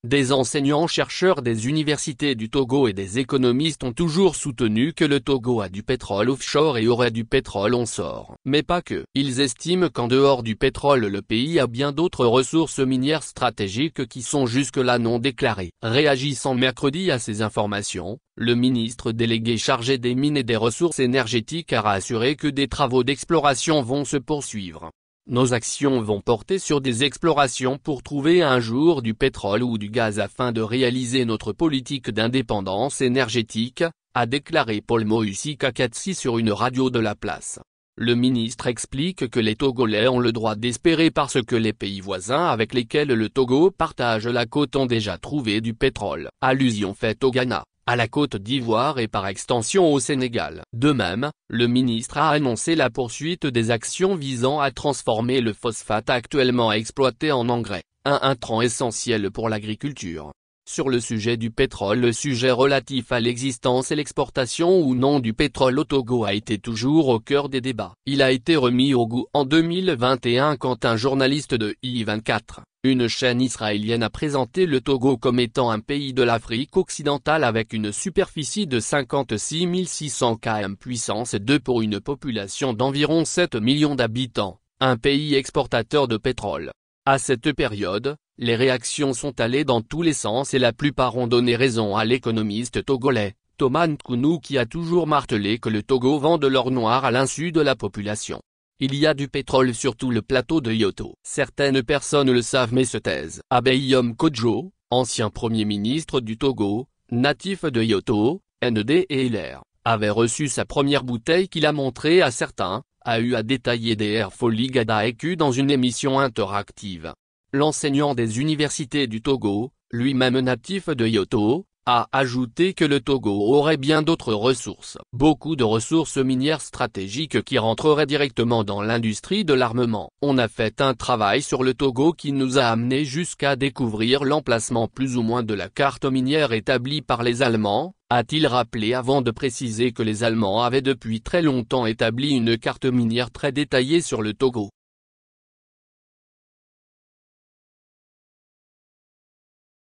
Des enseignants-chercheurs des universités du Togo et des économistes ont toujours soutenu que le Togo a du pétrole offshore et aurait du pétrole onshore. Mais pas que. Ils estiment qu'en dehors du pétrole le pays a bien d'autres ressources minières stratégiques qui sont jusque-là non déclarées. Réagissant mercredi à ces informations, le ministre délégué chargé des mines et des ressources énergétiques a rassuré que des travaux d'exploration vont se poursuivre. Nos actions vont porter sur des explorations pour trouver un jour du pétrole ou du gaz afin de réaliser notre politique d'indépendance énergétique, a déclaré Paul Moussi Kakatsi sur une radio de la place. Le ministre explique que les Togolais ont le droit d'espérer parce que les pays voisins avec lesquels le Togo partage la côte ont déjà trouvé du pétrole. Allusion faite au Ghana, à la Côte d'Ivoire et par extension au Sénégal. De même, le ministre a annoncé la poursuite des actions visant à transformer le phosphate actuellement exploité en engrais, un intrant essentiel pour l'agriculture. Sur le sujet du pétrole, le sujet relatif à l'existence et l'exportation ou non du pétrole au Togo a été toujours au cœur des débats. Il a été remis au goût en 2021 quand un journaliste de I24, une chaîne israélienne, a présenté le Togo comme étant un pays de l'Afrique occidentale avec une superficie de 56 600 km puissance 2 pour une population d'environ 7 millions d'habitants, un pays exportateur de pétrole. À cette période, les réactions sont allées dans tous les sens et la plupart ont donné raison à l'économiste togolais, Thomas Nkounou, qui a toujours martelé que le Togo vend de l'or noir à l'insu de la population. Il y a du pétrole sur tout le plateau de Yoto. Certaines personnes le savent mais se taisent. Abeyom Kodjo, ancien premier ministre du Togo, natif de Yoto, ND et LR, avait reçu sa première bouteille qu'il a montrée à certains, a eu à détailler DR Foligada EQ dans une émission interactive. L'enseignant des universités du Togo, lui-même natif de Yoto, a ajouté que le Togo aurait bien d'autres ressources. Beaucoup de ressources minières stratégiques qui rentreraient directement dans l'industrie de l'armement. On a fait un travail sur le Togo qui nous a amené jusqu'à découvrir l'emplacement plus ou moins de la carte minière établie par les Allemands, a-t-il rappelé avant de préciser que les Allemands avaient depuis très longtemps établi une carte minière très détaillée sur le Togo.